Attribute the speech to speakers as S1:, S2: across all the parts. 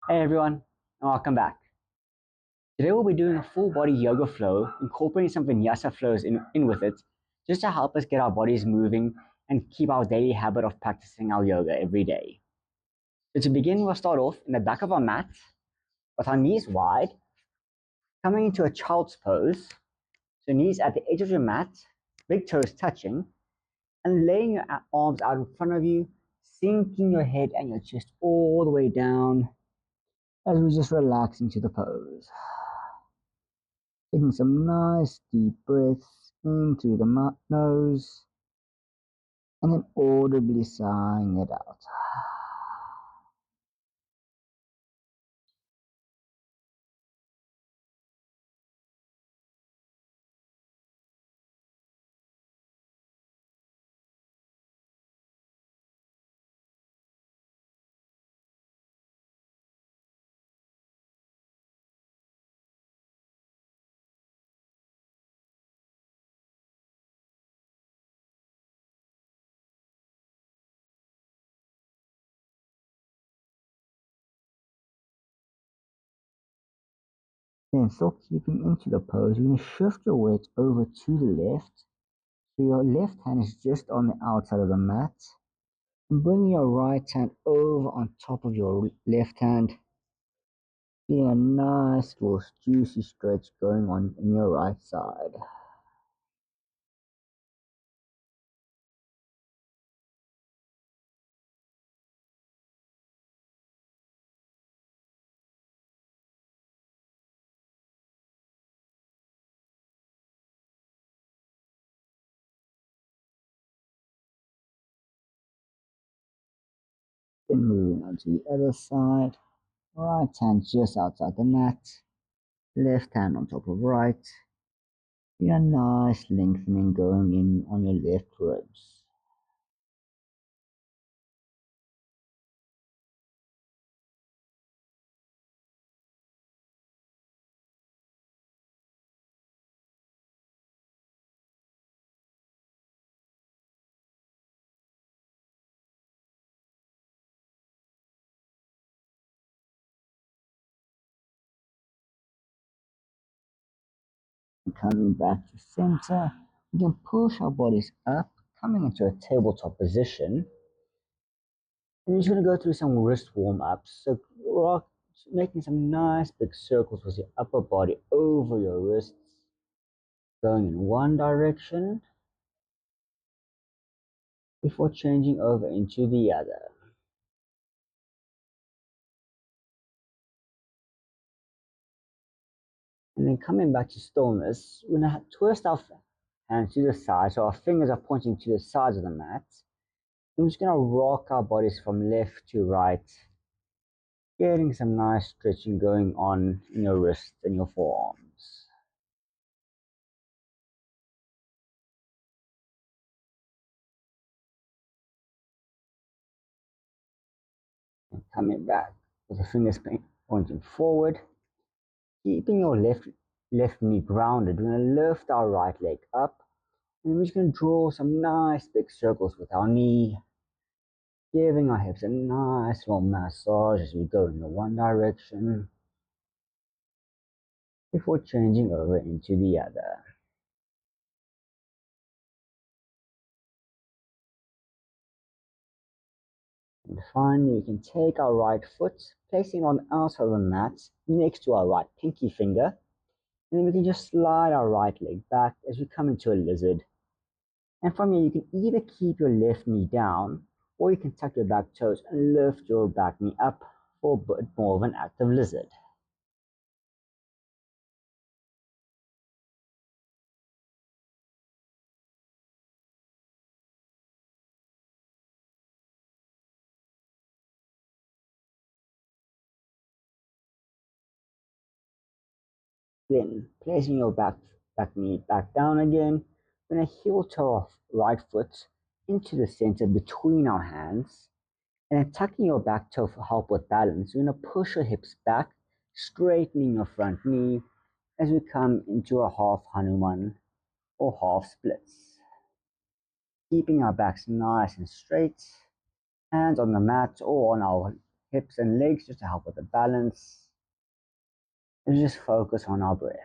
S1: Hey everyone, and welcome back. Today we'll be doing a full body yoga flow, incorporating some vinyasa flows in with it, just to help us get our bodies moving and keep our daily habit of practicing our yoga every day. So to begin, we'll start off in the back of our mat with our knees wide, coming into a child's pose. So knees at the edge of your mat, big toes touching, and laying your arms out in front of you, sinking your head and your chest all the way down as we just relax into the pose. Taking some nice deep breaths in through the nose and then audibly sighing it out. Then still keeping into the pose, you're going to shift your weight over to the left. So your left hand is just on the outside of the mat. And bringing your right hand over on top of your left hand. Getting a nice little juicy stretch going on in your right side. Then moving on to the other side. Right hand just outside the mat. Left hand on top of right. A nice lengthening going in on your left ribs. And coming back to center, we can push our bodies up, coming into a tabletop position. And you're just going to go through some wrist warm-ups. So rock, making some nice big circles with your upper body over your wrists, going in one direction before changing over into the other. And then coming back to stillness, we're going to twist our hands to the side, so our fingers are pointing to the sides of the mat. I'm just going to rock our bodies from left to right, getting some nice stretching going on in your wrists and your forearms. And coming back with the fingers pointing forward, keeping your left knee grounded. We're going to lift our right leg up, and we're just going to draw some nice big circles with our knee, giving our hips a nice little massage as we go in the one direction before changing over into the other. And finally, we can take our right foot, placing it on the outside of the mat next to our right pinky finger. And then we can just slide our right leg back as we come into a lizard. And from here, you can either keep your left knee down, or you can tuck your back toes and lift your back knee up for a bit more of an active lizard. Then, placing your back knee back down again, then a heel toe of right foot into the center between our hands. And then tucking your back toe for help with balance, you're going to push your hips back, straightening your front knee as we come into a half Hanuman or half splits. Keeping our backs nice and straight, hands on the mat or on our hips and legs just to help with the balance. And just focus on our breath.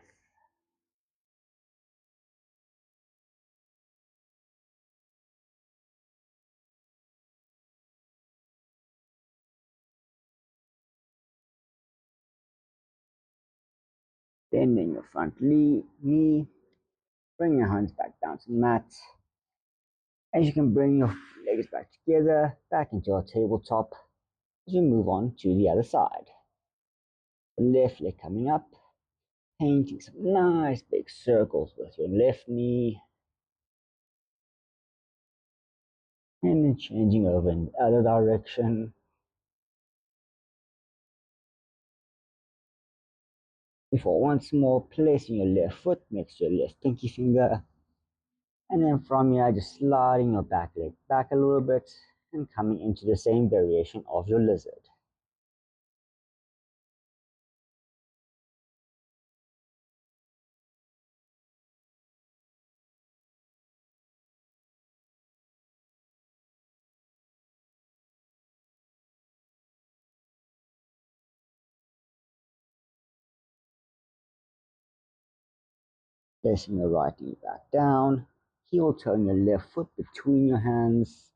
S1: Bending your front knee, bring your hands back down to the mat. As you can bring your legs back together, back into our tabletop, as you move on to the other side. The left leg coming up, painting some nice big circles with your left knee, and then changing over in the other direction. Before once more, placing your left foot next to your left pinky finger, and then from here, just sliding your back leg back a little bit and coming into the same variation of your lizard. Placing your right knee back down, heel turn your left foot between your hands,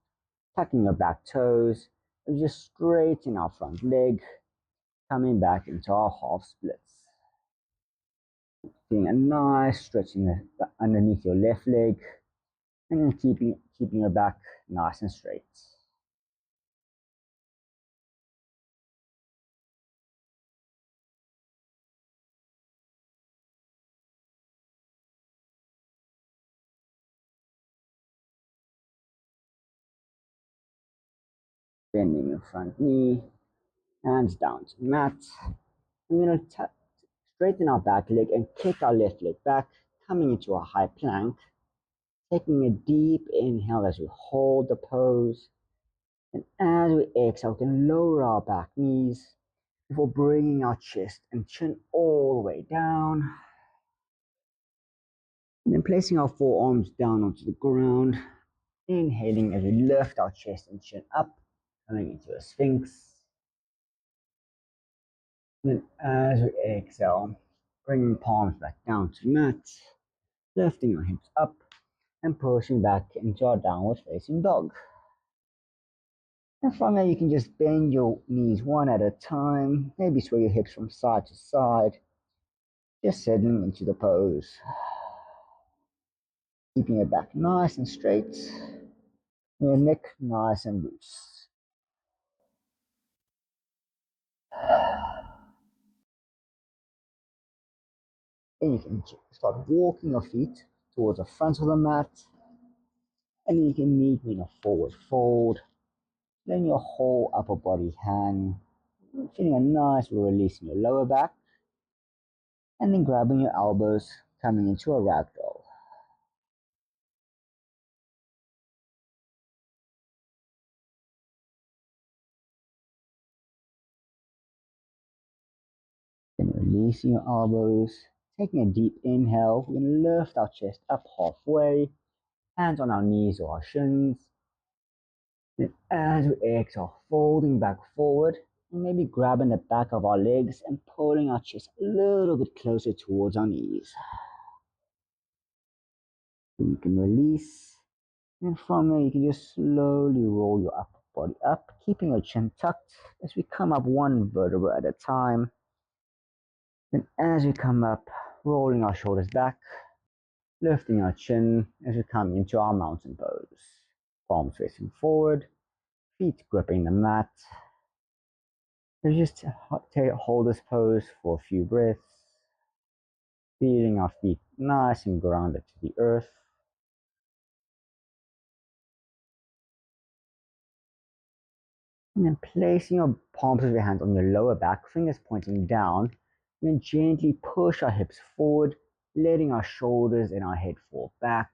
S1: tucking your back toes, and just straighten our front leg, coming back into our half splits. Doing a nice stretching underneath your left leg, and then keeping your back nice and straight. Bending your front knee, hands down to the mat. We're going to straighten our back leg and kick our left leg back, coming into a high plank. Taking a deep inhale as we hold the pose. And as we exhale, we can lower our back knees before bringing our chest and chin all the way down. And then placing our forearms down onto the ground. Inhaling as we lift our chest and chin up, coming into a sphinx. And then as we exhale, bringing palms back down to the mat, lifting our hips up and pushing back into our downward facing dog. And from there, you can just bend your knees one at a time, maybe sway your hips from side to side, just settling into the pose. Keeping your back nice and straight, your neck nice and loose. And you can start walking your feet towards the front of the mat, and then you can meet me in a forward fold. Then your whole upper body hang, feeling a nice release in your lower back, and then grabbing your elbows, coming into a ragdoll. Then releasing your elbows, taking a deep inhale. We're going to lift our chest up halfway, hands on our knees or our shins. Then as we exhale, folding back forward, and maybe grabbing the back of our legs and pulling our chest a little bit closer towards our knees. Then you can release, and from there you can just slowly roll your upper body up, keeping your chin tucked as we come up one vertebra at a time. Then as we come up, rolling our shoulders back, lifting our chin as we come into our mountain pose. Palms facing forward, feet gripping the mat. So just hold this pose for a few breaths, feeling our feet nice and grounded to the earth. And then placing your palms of your hands on your lower back, fingers pointing down, and then gently push our hips forward, letting our shoulders and our head fall back,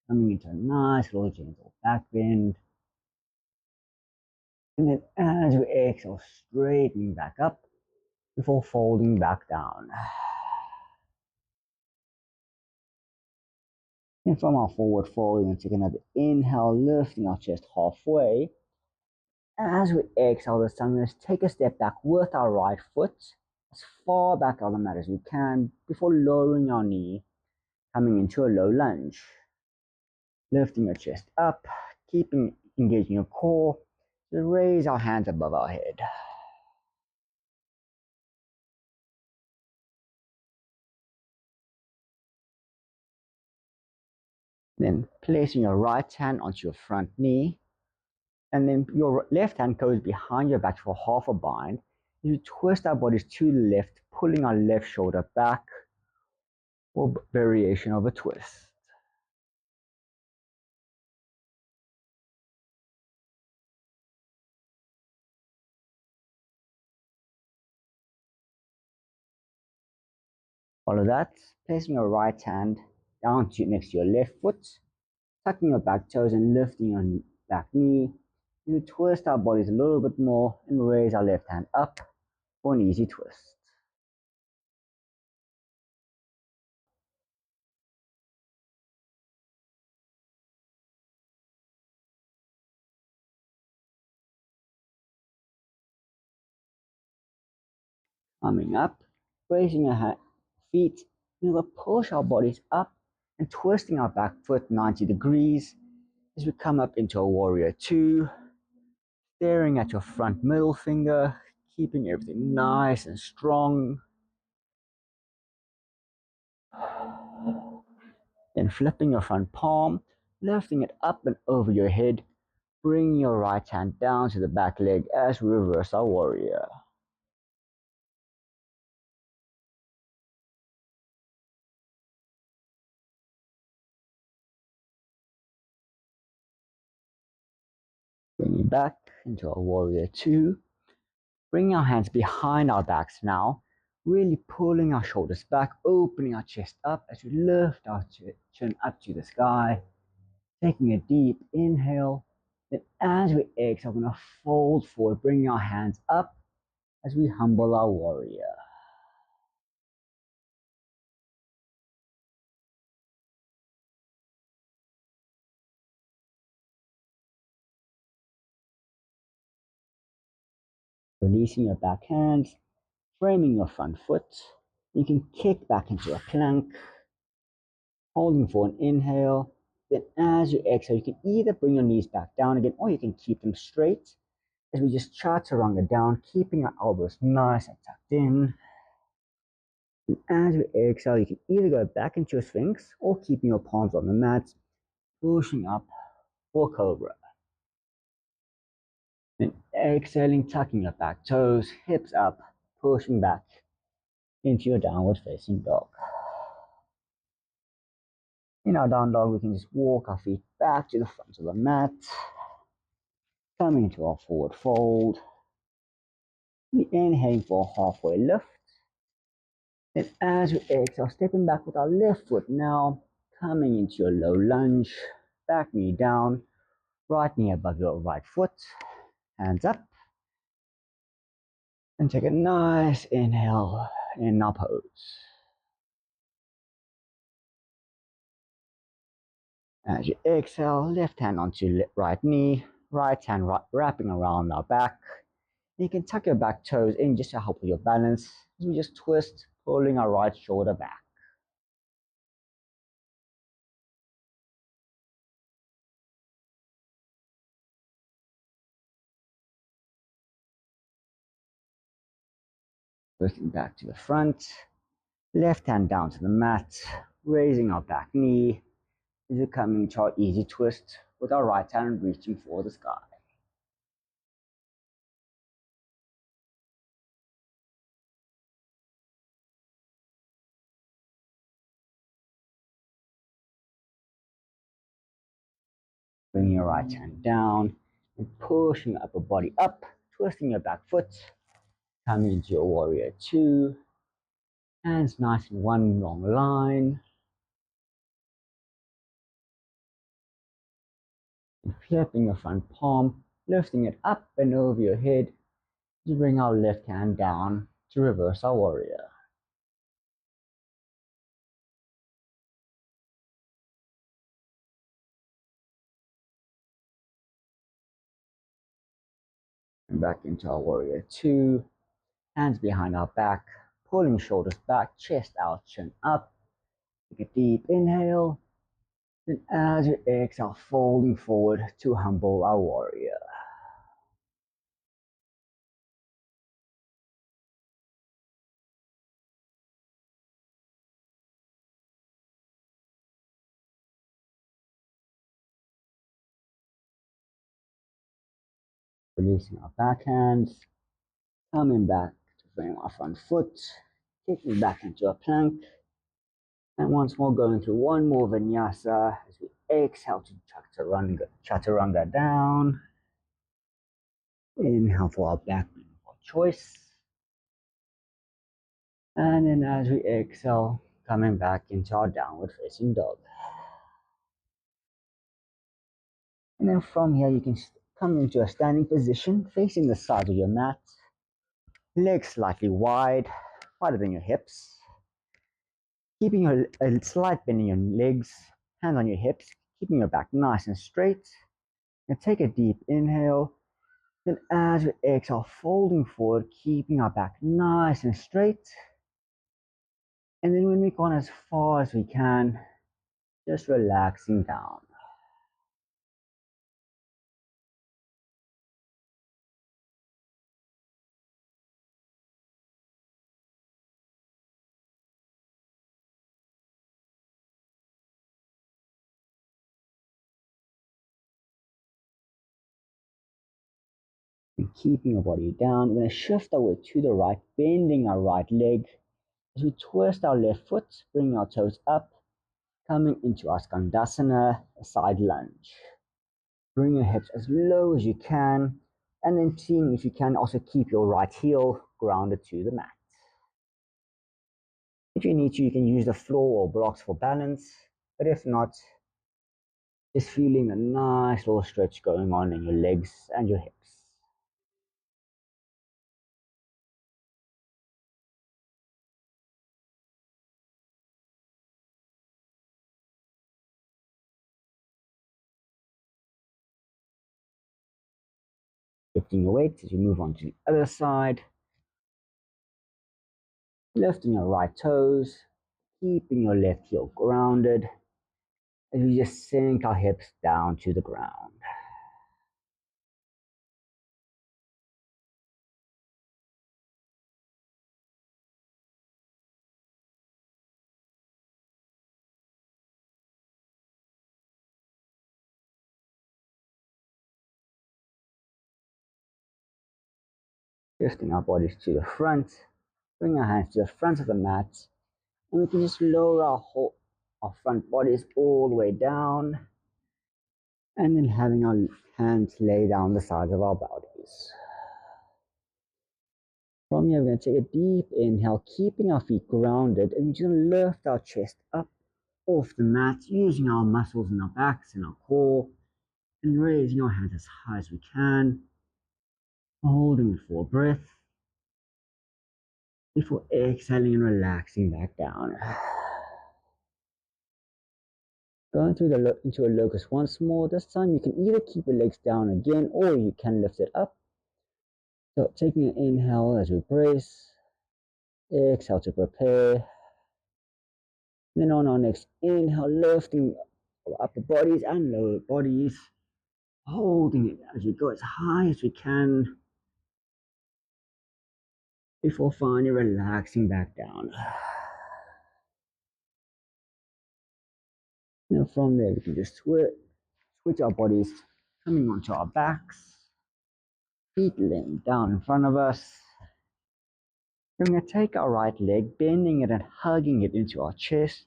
S1: coming into a nice little gentle back bend. And then as we exhale, straightening back up before folding back down. And from our forward fold, we're going to take another inhale, lifting our chest halfway. As we exhale the sun, let's take a step back with our right foot as far back on the mat as we can before lowering our knee, coming into a low lunge. Lifting your chest up, keeping engaging your core, to raise our hands above our head. Then placing your right hand onto your front knee, and then your left hand goes behind your back for half a bind. You twist our bodies to the left, pulling our left shoulder back, or variation of a twist. Follow that, placing your right hand down next to your left foot, tucking your back toes and lifting your back knee. You twist our bodies a little bit more and raise our left hand up for an easy twist. Coming up, raising our feet, we will push our bodies up and twisting our back foot 90 degrees as we come up into a warrior two, staring at your front middle finger, keeping everything nice and strong. Then flipping your front palm, lifting it up and over your head, bringing your right hand down to the back leg as we reverse our warrior. Bringing back into our warrior two, bringing our hands behind our backs now, really pulling our shoulders back, opening our chest up as we lift our chin up to the sky, taking a deep inhale. Then as we exhale, we're going to fold forward, bringing our hands up as we humble our warrior. Releasing your back hands, framing your front foot. You can kick back into a plank, holding for an inhale. Then as you exhale, you can either bring your knees back down again or you can keep them straight as we just chaturanga down, keeping our elbows nice and tucked in. And as we exhale, you can either go back into your sphinx or keeping your palms on the mat, pushing up for cobra. Then exhaling, tucking your back toes, hips up, pushing back into your downward facing dog. In our down dog, we can just walk our feet back to the front of the mat, coming into our forward fold. We inhaling for a halfway lift. Then as we exhale, stepping back with our left foot now, coming into your low lunge, back knee down, right knee above your right foot, hands up. And take a nice inhale in our pose. As you exhale, left hand onto right knee, right hand wrapping around our back. You can tuck your back toes in just to help with your balance as we just twist, pulling our right shoulder back. Twisting back to the front, left hand down to the mat, raising our back knee as we come into our easy twist with our right hand reaching for the sky. Bringing your right hand down and pushing your upper body up, twisting your back foot, coming into your warrior two. Hands nice in one long line. And flipping your front palm, lifting it up and over your head to bring our left hand down to reverse our warrior. And back into our warrior two. Hands behind our back, pulling shoulders back, chest out, chin up. Take a deep inhale. Then as you exhale, folding forward to humble our warrior. Releasing our backhands, coming back to frame our front foot, kicking back into a plank, and once more going through one more vinyasa as we exhale to chaturanga down. Inhale for our back bend of choice. And then as we exhale, coming back into our downward facing dog. And then from here, you can come into a standing position, facing the side of your mat. Legs slightly wide, wider than your hips. Keeping a slight bend in your legs, hands on your hips, keeping your back nice and straight. And take a deep inhale. Then as we exhale, folding forward, keeping our back nice and straight. And then when we've gone as far as we can, just relaxing down. And keeping our body down, we're going to shift our weight to the right, bending our right leg. As we twist our left foot, bringing our toes up, coming into our Skandasana, a side lunge. Bring your hips as low as you can, and then seeing if you can also keep your right heel grounded to the mat. If you need to, you can use the floor or blocks for balance, but if not, just feeling a nice little stretch going on in your legs and your hips. Lifting your weight as you move on to the other side. Lifting your right toes, keeping your left heel grounded as we just sink our hips down to the ground. Shifting our bodies to the front, bring our hands to the front of the mat, and we can just lower our front bodies all the way down, and then having our hands lay down the sides of our bodies. From here, we're going to take a deep inhale, keeping our feet grounded, and we're just going to lift our chest up off the mat, using our muscles in our backs and our core, and raising our hands as high as we can, holding it for a breath, before exhaling and relaxing back down. Going through into a locust once more. This time you can either keep your legs down again or you can lift it up. So taking an inhale as we brace, exhale to prepare. Then on our next inhale, lifting our upper bodies and lower bodies, holding it as we go as high as we can before finally relaxing back down. Now from there we can just switch our bodies, coming onto our backs, feet laying down in front of us. Then we're going to take our right leg, bending it and hugging it into our chest.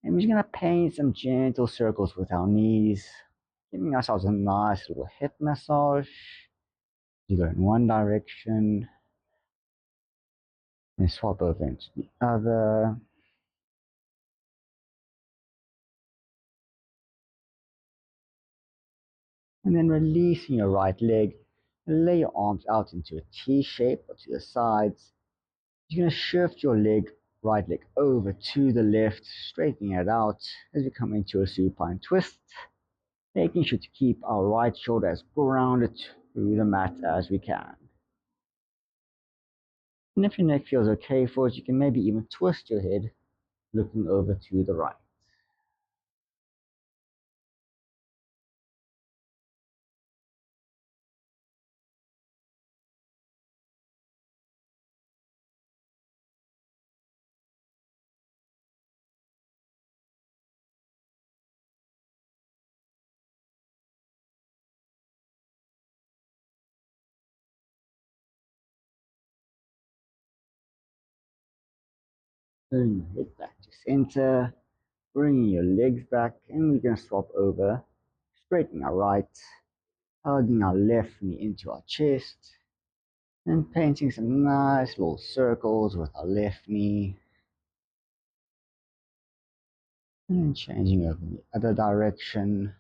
S1: And we're just going to paint some gentle circles with our knees, giving ourselves a nice little hip massage. You go in one direction, then swap over into the other. And then releasing your right leg, and lay your arms out into a T shape or to the sides. You're going to shift your right leg over to the left, straightening it out as we come into a supine twist, making sure to keep our right shoulder as grounded through the mat as we can. And if your neck feels okay for it, you can maybe even twist your head looking over to the right. Turn your head back to center, bringing your legs back, and we're going to swap over, straighten our right, hugging our left knee into our chest, and painting some nice little circles with our left knee, and then changing over in the other direction,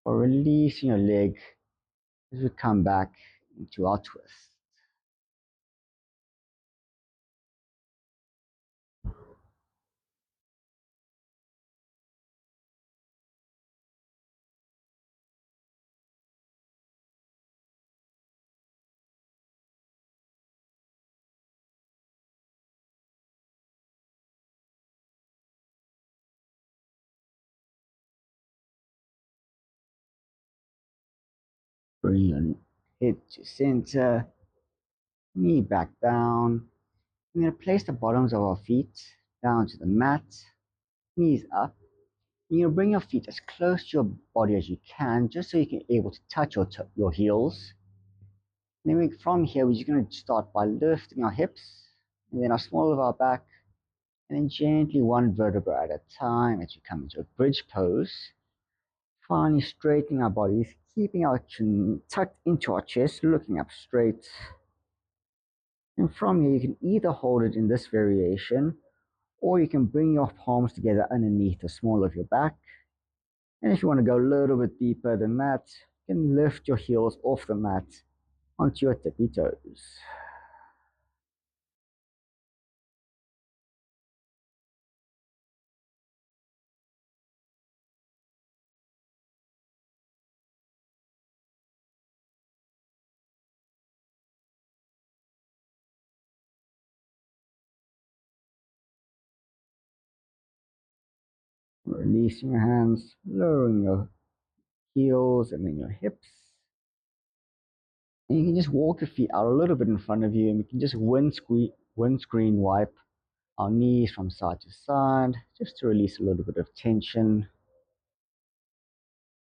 S1: or releasing your leg as we come back into our twist. Bring your head to center, knee back down. We're going to place the bottoms of our feet down to the mat, knees up. You're going to bring your feet as close to your body as you can, just so you can able to touch your heels. And then from here, we're just going to start by lifting our hips, and then our small of our back, and then gently one vertebra at a time as we come into a bridge pose. Finally straightening our bodies, keeping our chin tucked into our chest, looking up straight. And from here, you can either hold it in this variation, or you can bring your palms together underneath the small of your back. And if you want to go a little bit deeper than that, you can lift your heels off the mat onto your tippy toes. Releasing your hands, lowering your heels and then your hips. And you can just walk your feet out a little bit in front of you, and we can just windscreen wipe our knees from side to side, just to release a little bit of tension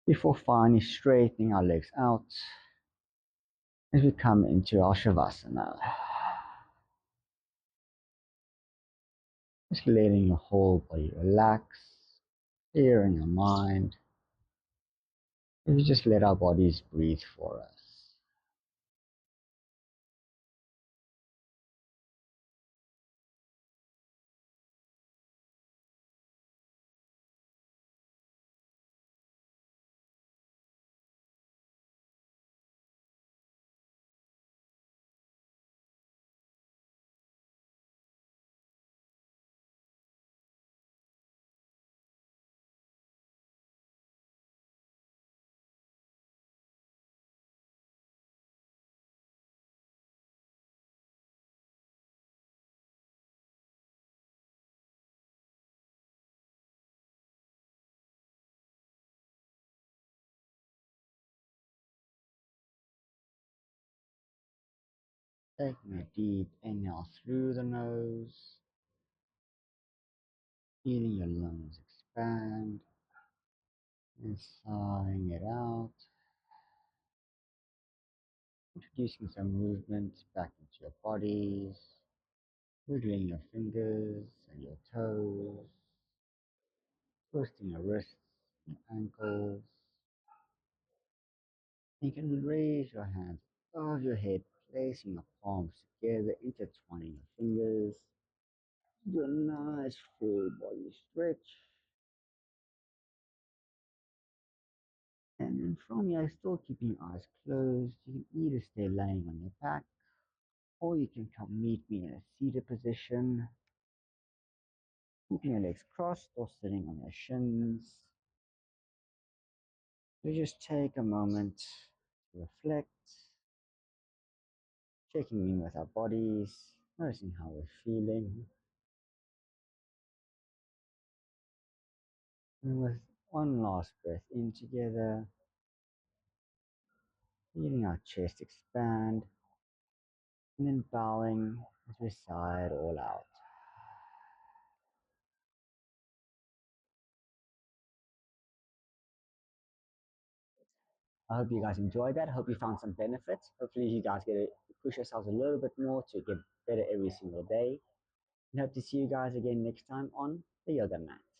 S1: before finally straightening our legs out as we come into our Shavasana. Just letting your whole body relax, clearing your mind. And we just let our bodies breathe for us. Taking a deep inhale through the nose, feeling your lungs expand, and sighing it out, introducing some movement back into your bodies, wiggling your fingers and your toes, twisting your wrists and ankles. You can raise your hands above your head, placing your palms together, intertwining your fingers. Do a nice full body stretch. And then from here, still keeping your eyes closed, you can either stay laying on your back, or you can come meet me in a seated position, keeping your legs crossed or sitting on your shins. We just take a moment to reflect, checking in with our bodies, noticing how we're feeling, and with one last breath in together, feeling our chest expand, and then bowing as we sigh it all out. I hope you guys enjoyed that. I hope you found some benefits. Hopefully, you guys get to push yourselves a little bit more to get better every single day. And hope to see you guys again next time on the Yoga Mat.